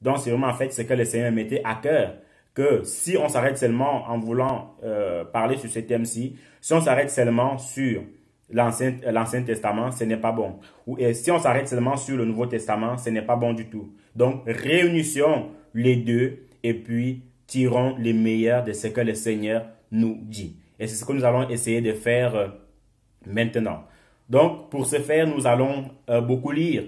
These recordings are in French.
Donc, c'est vraiment en fait ce que le Seigneur mettait à cœur. Que si on s'arrête seulement en voulant parler sur ce thème-ci, si on s'arrête seulement sur l'Ancien Testament, ce n'est pas bon. Et si on s'arrête seulement sur le Nouveau Testament, ce n'est pas bon du tout. Donc, réunissons les deux et puis tirons les meilleurs de ce que le Seigneur nous dit. Et c'est ce que nous allons essayer de faire maintenant. Donc, pour ce faire, nous allons beaucoup lire.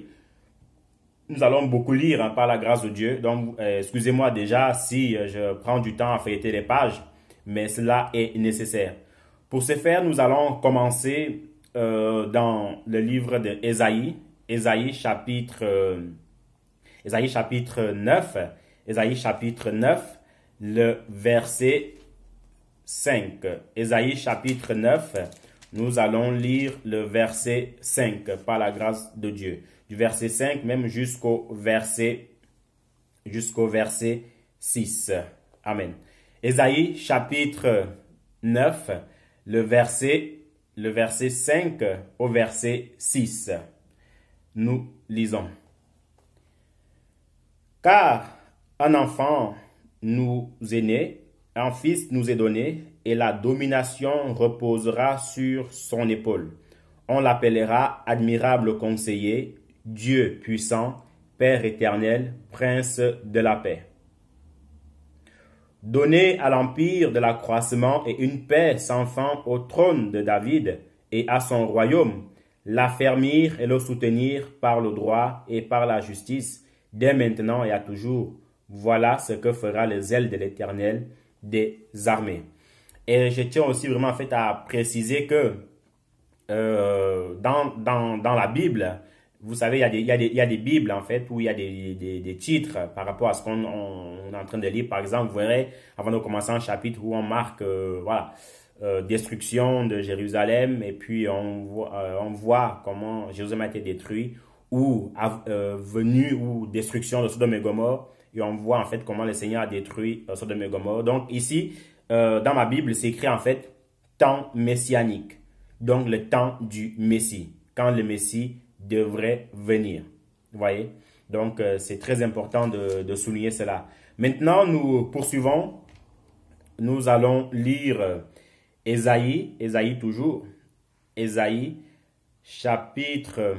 Nous allons beaucoup lire par la grâce de Dieu. Donc, excusez-moi déjà si je prends du temps à feuilleter les pages, mais cela est nécessaire. Pour ce faire, nous allons commencer dans le livre d'Ésaïe, Ésaïe chapitre 9, Ésaïe chapitre 9, le verset 5. Ésaïe chapitre 9, nous allons lire le verset 5 par la grâce de Dieu. Du verset 5 même jusqu'au verset 6. Amen. Ésaïe chapitre 9, le verset 5 au verset 6. Nous lisons. Car un enfant nous est né, un fils nous est donné, et la domination reposera sur son épaule. On l'appellera admirable conseiller, Dieu puissant, Père éternel, Prince de la paix. Donner à l'empire de l'accroissement et une paix sans fin au trône de David et à son royaume, l'affermir et le soutenir par le droit et par la justice, dès maintenant et à toujours. Voilà ce que fera les ailes de l'Éternel des armées. Et je tiens aussi vraiment en fait à préciser que dans la Bible, vous savez, il y a des Bibles en fait où il y a des titres par rapport à ce qu'on est en train de lire. Par exemple, vous verrez, avant de commencer un chapitre où on marque destruction de Jérusalem, et puis on voit comment Jérusalem a été détruit, ou venue ou destruction de Sodome et Gomorrhe, et on voit en fait comment le Seigneur a détruit Sodome et Gomorrhe. Donc ici, dans ma Bible, c'est écrit en fait temps messianique, donc le temps du Messie, quand le Messie devrait venir. Vous voyez? Donc c'est très important de souligner cela. Maintenant, nous poursuivons. Nous allons lire Ésaïe toujours, Ésaïe chapitre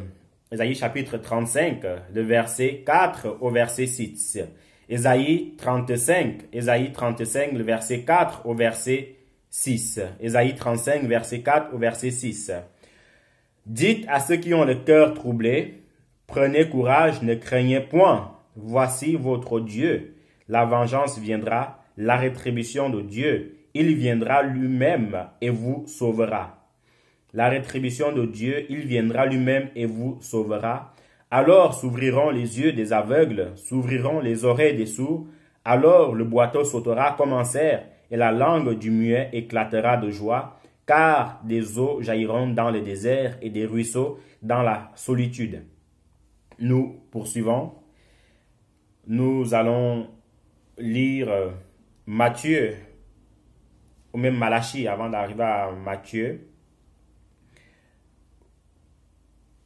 35, le verset 4 au verset 6. Ésaïe 35, le verset 4 au verset 6. Ésaïe 35, verset 4 au verset 6. Dites à ceux qui ont le cœur troublé, prenez courage, ne craignez point. Voici votre Dieu. La vengeance viendra, la rétribution de Dieu. Il viendra lui-même et vous sauvera. La rétribution de Dieu, il viendra lui-même et vous sauvera. Alors s'ouvriront les yeux des aveugles, s'ouvriront les oreilles des sourds. Alors le boiteux sautera comme un cerf, et la langue du muet éclatera de joie, car des eaux jailliront dans le désert et des ruisseaux dans la solitude. Nous poursuivons. Nous allons lire Matthieu, ou même Malachie, avant d'arriver à Matthieu.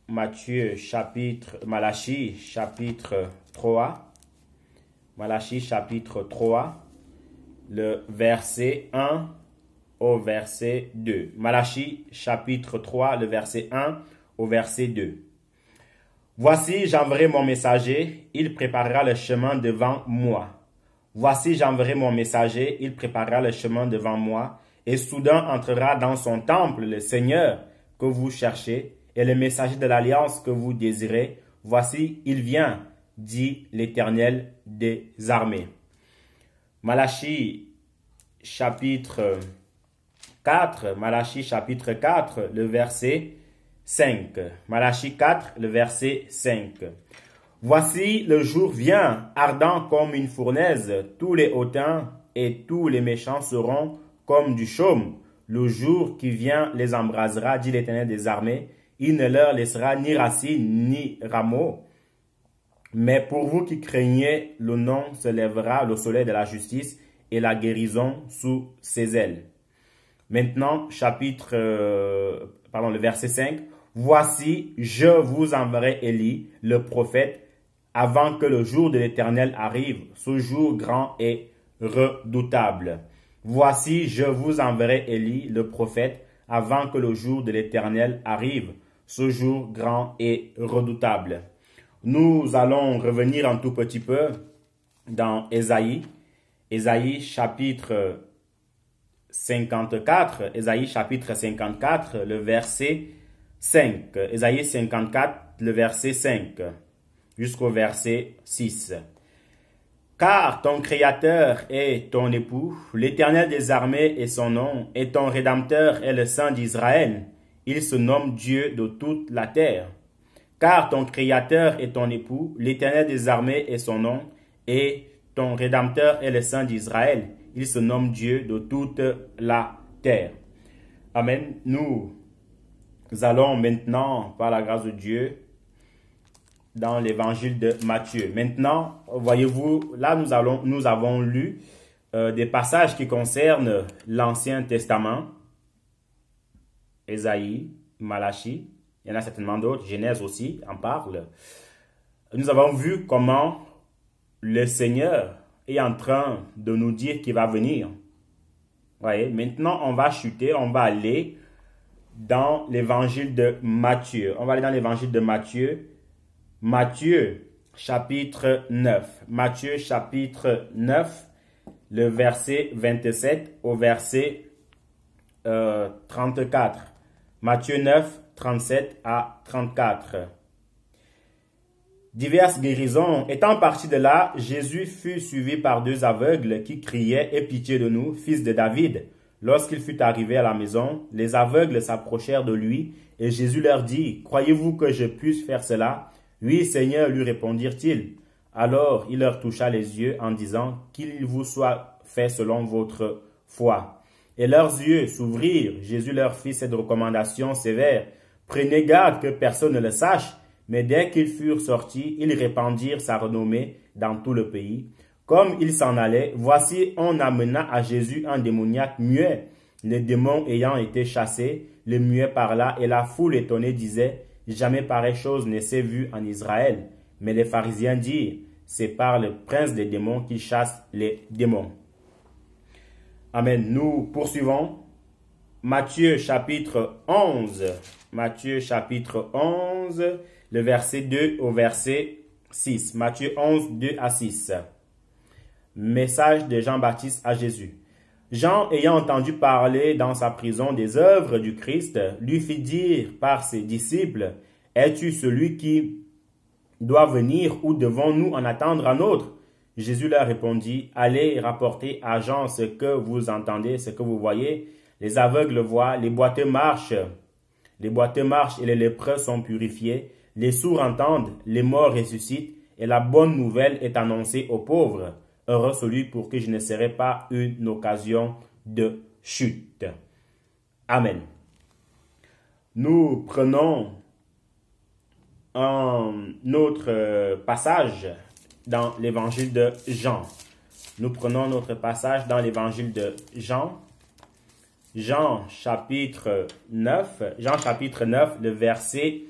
Malachie chapitre 3. Malachie chapitre 3, le verset 1 au verset 2. Malachie chapitre 3, le verset 1 au verset 2. Voici, j'enverrai mon messager, il préparera le chemin devant moi. Voici, j'enverrai mon messager, il préparera le chemin devant moi, et soudain entrera dans son temple le Seigneur que vous cherchez, et le messager de l'alliance que vous désirez. Voici, il vient, dit l'Éternel des armées. Malachie chapitre 4, le verset 5. Malachie 4, le verset 5. Voici le jour vient, ardent comme une fournaise, tous les hautains et tous les méchants seront comme du chaume. Le jour qui vient les embrasera, dit l'Éternel des armées. Il ne leur laissera ni racine ni rameau. Mais pour vous qui craignez le nom, se lèvera le soleil de la justice et la guérison sous ses ailes. Maintenant, le verset 5. Voici, je vous enverrai Élie, le prophète, avant que le jour de l'Éternel arrive, ce jour grand et redoutable. Voici, je vous enverrai Élie, le prophète, avant que le jour de l'Éternel arrive, ce jour grand et redoutable. Nous allons revenir un tout petit peu dans Ésaïe, Ésaïe chapitre 54, Ésaïe chapitre 54, le verset 5. Ésaïe 54, le verset 5, jusqu'au verset 6. Car ton Créateur est ton époux, l'Éternel des armées est son nom, et ton Rédempteur est le Saint d'Israël. Il se nomme Dieu de toute la terre. Car ton Créateur est ton époux, l'Éternel des armées est son nom, et ton Rédempteur est le Saint d'Israël. Il se nomme Dieu de toute la terre. Amen. Nous allons maintenant, par la grâce de Dieu, dans l'évangile de Matthieu. Maintenant, voyez-vous, là nous avons lu des passages qui concernent l'Ancien Testament, Ésaïe, Malachie, il y en a certainement d'autres, Genèse aussi en parle. Nous avons vu comment le Seigneur est en train de nous dire qu'il va venir. Voyez, maintenant on va chuter, on va aller dans l'évangile de Matthieu. On va aller dans l'évangile de Matthieu. Matthieu chapitre 9. Matthieu chapitre 9, le verset 27 au verset 34. Matthieu 9, 37 à 34. Diverses guérisons. Étant parti de là, Jésus fut suivi par deux aveugles qui criaient « Aie pitié de nous, fils de David !» Lorsqu'il fut arrivé à la maison, les aveugles s'approchèrent de lui et Jésus leur dit « Croyez-vous que je puisse faire cela ?» « Oui, Seigneur, lui répondirent-ils. Alors il leur toucha les yeux en disant « Qu'il vous soit fait selon votre foi. » Et leurs yeux s'ouvrirent. Jésus leur fit cette recommandation sévère. « Prenez garde que personne ne le sache. » Mais dès qu'ils furent sortis, ils répandirent sa renommée dans tout le pays. Comme ils s'en allaient, voici on amena à Jésus un démoniaque muet. Les démons ayant été chassés, le muet parla et la foule étonnée disait « Jamais pareille chose ne s'est vue en Israël. » Mais les pharisiens dirent « C'est par le prince des démons qu'il chasse les démons. » Amen. Nous poursuivons. Matthieu chapitre 11. Matthieu chapitre 11, le verset 2 au verset 6. Matthieu 11, 2 à 6. Message de Jean-Baptiste à Jésus. Jean, ayant entendu parler dans sa prison des œuvres du Christ, lui fit dire par ses disciples, « Es-tu celui qui doit venir ou devons-nous en attendre un autre ?» Jésus leur répondit, « Allez rapporter à Jean ce que vous entendez, ce que vous voyez. Les aveugles voient, les boiteux marchent et les lépreux sont purifiés. Les sourds entendent, les morts ressuscitent et la bonne nouvelle est annoncée aux pauvres. Heureux celui pour qui je ne serai pas une occasion de chute. » Amen. Nous prenons un autre passage dans l'évangile de Jean. Nous prenons notre passage dans l'évangile de Jean. Jean chapitre 9, le verset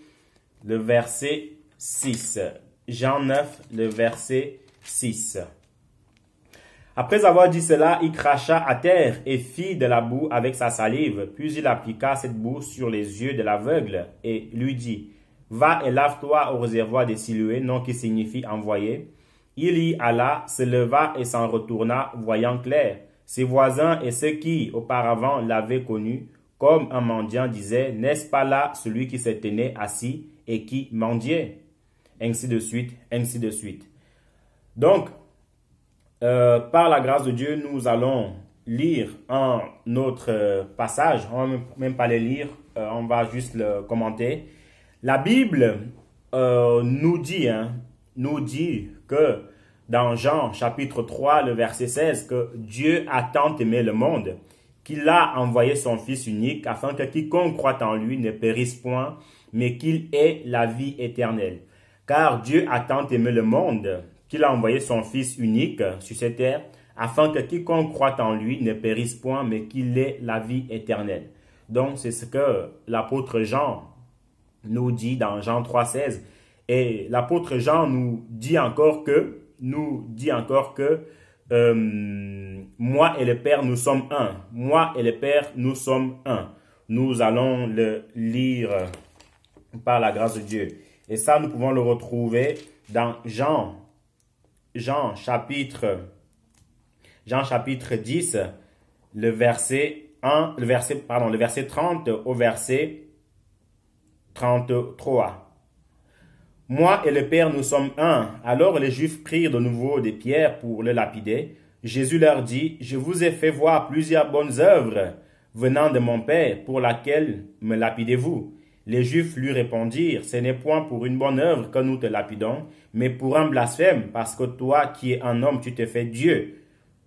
6. Jean 9, le verset 6. Après avoir dit cela, il cracha à terre et fit de la boue avec sa salive. Puis il appliqua cette boue sur les yeux de l'aveugle et lui dit, « Va et lave-toi au réservoir des Siloé, nom qui signifie envoyé. » Il y alla, se leva et s'en retourna, voyant clair. Ses voisins et ceux qui, auparavant, l'avaient connu, comme un mendiant, disaient, « N'est-ce pas là celui qui se tenait assis et qui mendiait ?» Ainsi de suite, ainsi de suite. Donc, par la grâce de Dieu, nous allons lire un autre passage. On ne va même pas le lire, on va juste le commenter. La Bible nous dit que dans Jean chapitre 3, le verset 16, que Dieu a tant aimé le monde qu'il a envoyé son Fils unique afin que quiconque croit en lui ne périsse point, mais qu'il ait la vie éternelle. Car Dieu a tant aimé le monde qu'il a envoyé son Fils unique sur cette terre, afin que quiconque croit en lui ne périsse point, mais qu'il ait la vie éternelle. Donc, c'est ce que l'apôtre Jean nous dit dans Jean 3,16. Et l'apôtre Jean nous dit encore que, moi et le Père, nous sommes un. Moi et le Père, nous sommes un. Nous allons le lire par la grâce de Dieu. Et ça, nous pouvons le retrouver dans Jean chapitre 10, le verset 30 au verset 33. Moi et le Père, nous sommes un. Alors les Juifs prirent de nouveau des pierres pour le lapider. Jésus leur dit, je vous ai fait voir plusieurs bonnes œuvres venant de mon Père, pour laquelle me lapidez-vous? Les Juifs lui répondirent, ce n'est point pour une bonne œuvre que nous te lapidons, mais pour un blasphème, parce que toi qui es un homme, tu te fais Dieu.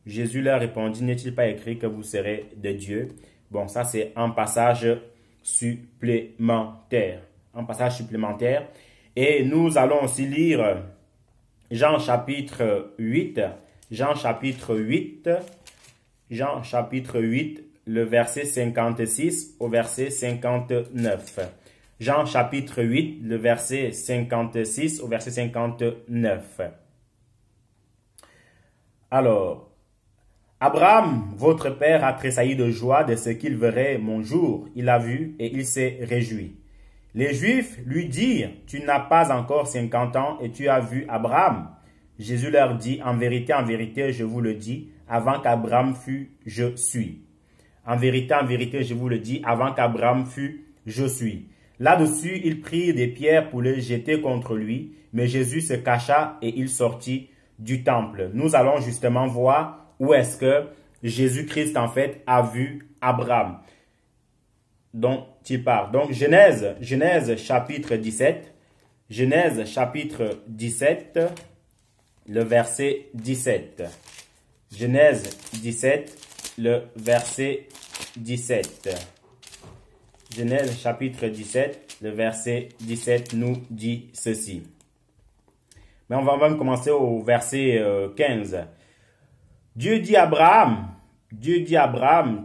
Jésus leur répondit, n'est-il pas écrit que vous serez des dieux? Bon, ça c'est un passage supplémentaire. Et nous allons aussi lire Jean chapitre 8, le verset 56 au verset 59. Jean chapitre 8, le verset 56 au verset 59. Alors, Abraham, votre père, a tressailli de joie de ce qu'il verrait mon jour. Il a vu et il s'est réjoui. Les Juifs lui dirent, tu n'as pas encore 50 ans et tu as vu Abraham. Jésus leur dit, en vérité, je vous le dis, avant qu'Abraham fût, je suis. En vérité, je vous le dis, avant qu'Abraham fût, je suis. Là-dessus, ils prirent des pierres pour les jeter contre lui, mais Jésus se cacha et il sortit du temple. Nous allons justement voir où est-ce que Jésus-Christ, en fait, a vu Abraham. Donc, il part. Donc, Genèse chapitre 17, le verset 17. Genèse 17, le verset 17. Genèse chapitre 17, le verset 17 nous dit ceci. Mais on va même commencer au verset 15. Dieu dit à Abraham,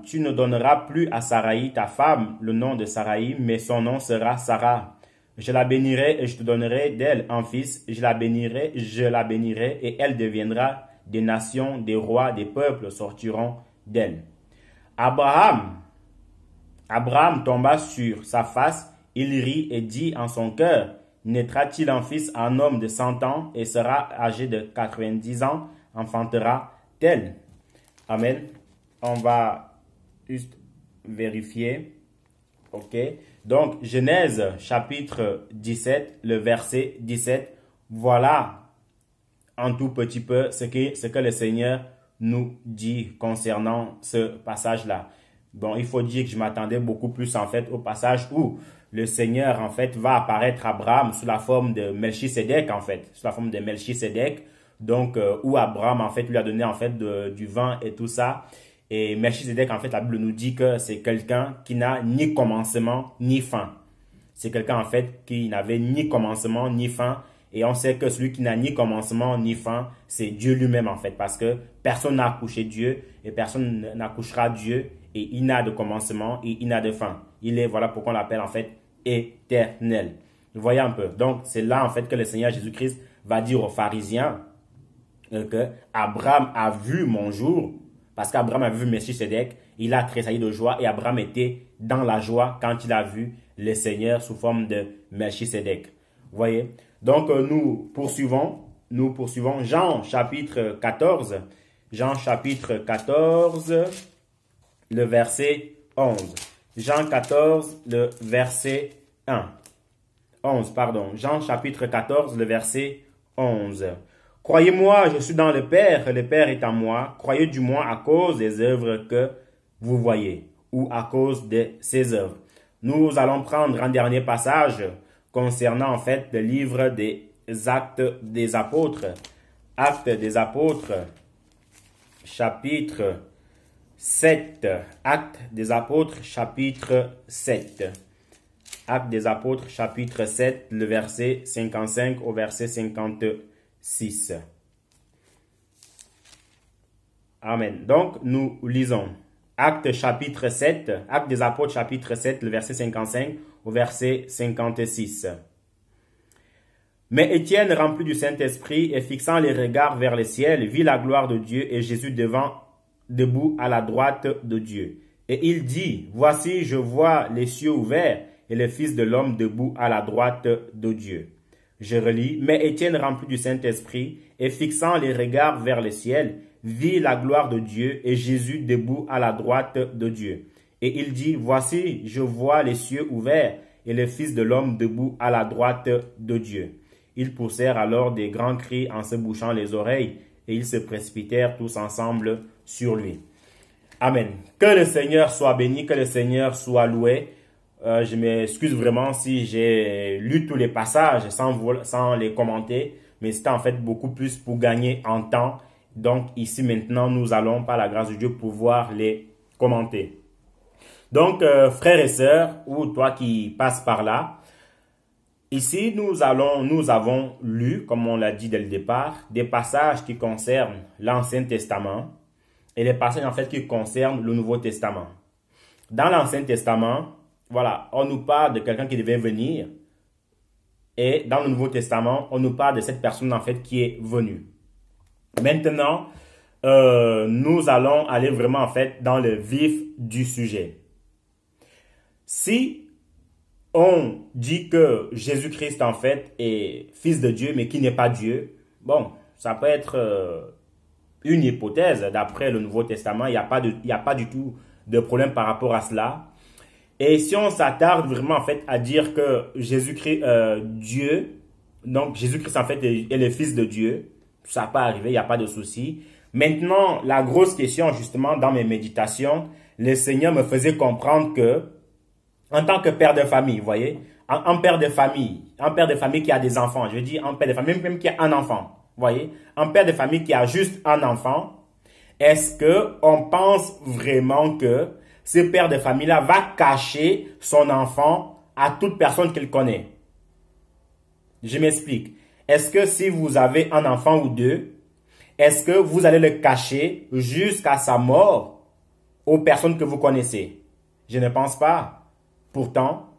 tu ne donneras plus à Saraï, ta femme, le nom de Saraï, mais son nom sera Sarah. Je la bénirai et je te donnerai d'elle un fils. Je la bénirai et elle deviendra des nations, des rois, des peuples sortiront d'elle. Abraham tomba sur sa face, il rit et dit en son cœur, naîtra-t-il un fils à un homme de 100 ans et sera âgé de 90 ans, enfantera-t-elle? Amen. On va juste vérifier. Ok. Donc, Genèse chapitre 17, le verset 17. Voilà un tout petit peu ce que le Seigneur nous dit concernant ce passage-là. Bon, il faut dire que je m'attendais beaucoup plus en fait au passage où le Seigneur en fait va apparaître à Abraham sous la forme de Melchisédek donc où Abraham en fait lui a donné en fait du vin et tout ça. Et Melchisédek en fait la Bible nous dit que c'est quelqu'un qui n'a ni commencement ni fin. C'est quelqu'un en fait qui n'avait ni commencement ni fin. Et on sait que celui qui n'a ni commencement ni fin, c'est Dieu lui-même en fait. Parce que personne n'a accouché Dieu et personne n'accouchera Dieu. Et il n'a de commencement et il n'a de fin. Il est, voilà pourquoi on l'appelle en fait éternel. Vous voyez un peu. Donc c'est là en fait que le Seigneur Jésus-Christ va dire aux pharisiens que Abraham a vu mon jour. Parce qu'Abraham a vu Melchisédek, il a tressailli de joie et Abraham était dans la joie quand il a vu le Seigneur sous forme de Melchisédek. Vous voyez? Donc, nous poursuivons Jean chapitre 14, le verset 11. Jean 14, le verset 11, Jean chapitre 14, le verset 11. Croyez-moi, je suis dans le Père est en moi. Croyez du moins à cause des œuvres que vous voyez, ou à cause de ses œuvres. Nous allons prendre un dernier passage concernant en fait le livre des Actes des Apôtres. Actes des Apôtres, chapitre 7. Actes des Apôtres, chapitre 7. Actes des Apôtres, chapitre 7, le verset 55 au verset 56. Amen. Donc, nous lisons Actes chapitre 7, Actes des Apôtres, chapitre 7, le verset 55 au verset 56. Mais Étienne, rempli du Saint-Esprit et fixant les regards vers le ciel, vit la gloire de Dieu et Jésus debout à la droite de Dieu. Et il dit, voici, je vois les cieux ouverts et le Fils de l'homme debout à la droite de Dieu. Je relis, mais Étienne, rempli du Saint-Esprit et fixant les regards vers le ciel, vit la gloire de Dieu et Jésus debout à la droite de Dieu. Et il dit, voici, je vois les cieux ouverts et le Fils de l'homme debout à la droite de Dieu. Ils poussèrent alors des grands cris en se bouchant les oreilles et ils se précipitèrent tous ensemble sur lui. Amen. Que le Seigneur soit béni, que le Seigneur soit loué. Je m'excuse vraiment si j'ai lu tous les passages sans les commenter, mais c'était en fait beaucoup plus pour gagner en temps. Donc ici maintenant, nous allons par la grâce de Dieu pouvoir les commenter. Donc frères et sœurs, ou toi qui passes par là, ici nous avons lu, comme on l'a dit dès le départ, des passages qui concernent l'Ancien Testament et les passages en fait qui concernent le Nouveau Testament. Dans l'Ancien Testament, voilà, on nous parle de quelqu'un qui devait venir et dans le Nouveau Testament, on nous parle de cette personne en fait qui est venue. Maintenant, nous allons aller vraiment en fait dans le vif du sujet. Si on dit que Jésus-Christ en fait est fils de Dieu mais qui n'est pas Dieu, bon, ça peut être une hypothèse d'après le Nouveau Testament. Il n'y a pas du tout de problème par rapport à cela. Et si on s'attarde vraiment en fait à dire que Jésus-Christ, Dieu, donc Jésus-Christ en fait est le fils de Dieu, ça peut arriver, il n'y a pas de souci. Maintenant, la grosse question justement dans mes méditations, le Seigneur me faisait comprendre que en tant que père de famille, vous voyez, un père de famille qui a des enfants, je veux dire un père de famille même qui a un enfant, vous voyez, un père de famille qui a juste un enfant, est-ce que on pense vraiment que ce père de famille-là va cacher son enfant à toute personne qu'il connaît? Je m'explique. Est-ce que si vous avez un enfant ou deux, est-ce que vous allez le cacher jusqu'à sa mort aux personnes que vous connaissez? Je ne pense pas. Pourtant,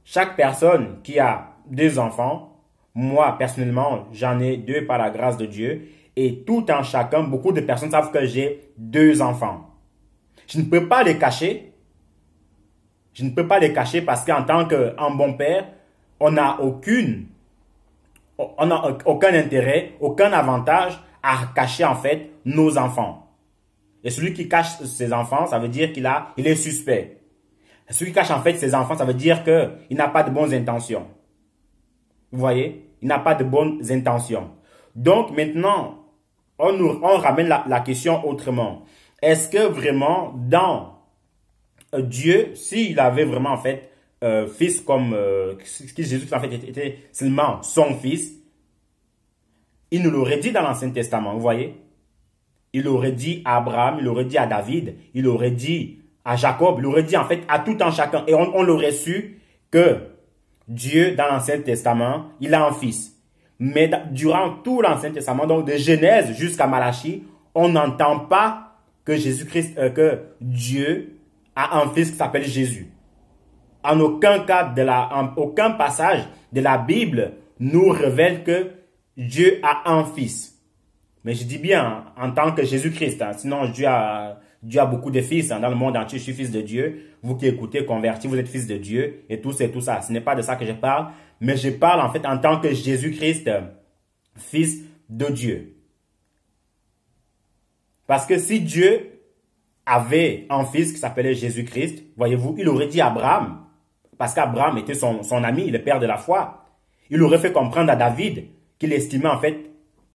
chaque personne qui a deux enfants, moi personnellement, j'en ai deux par la grâce de Dieu, et tout en chacun, beaucoup de personnes savent que j'ai deux enfants. Je ne peux pas les cacher. Je ne peux pas les cacher parce qu'en tant qu'un bon père, on n'a aucun intérêt, aucun avantage à cacher en fait nos enfants. Et celui qui cache ses enfants, ça veut dire il est suspect. Et celui qui cache en fait ses enfants, ça veut dire qu'il n'a pas de bonnes intentions. Vous voyez? Il n'a pas de bonnes intentions. Donc maintenant, on ramène la question autrement. Est-ce que vraiment dans Dieu, s'il avait vraiment en fait fils comme Jésus en fait était seulement son fils, il nous l'aurait dit dans l'Ancien Testament, vous voyez? Il aurait dit à Abraham, il aurait dit à David, il aurait dit à Jacob, il aurait dit en fait à tout un chacun. Et on l'aurait su que Dieu, dans l'Ancien Testament, il a un fils. Mais durant tout l'Ancien Testament, donc de Genèse jusqu'à Malachie, on n'entend pas que que Dieu a un fils qui s'appelle Jésus. En aucun cas aucun passage de la Bible nous révèle que Dieu a un fils. Mais je dis bien en tant que Jésus-Christ, sinon Dieu a beaucoup de fils dans le monde entier. Je suis fils de Dieu. Vous qui écoutez, convertis, vous êtes fils de Dieu et tout ça. Ce n'est pas de ça que je parle, mais je parle en fait en tant que Jésus-Christ, fils de Dieu. Parce que si Dieu avait un fils qui s'appelait Jésus-Christ, voyez-vous, il aurait dit à Abraham, parce qu'Abraham était son ami, le père de la foi, il aurait fait comprendre à David qu'il estimait en fait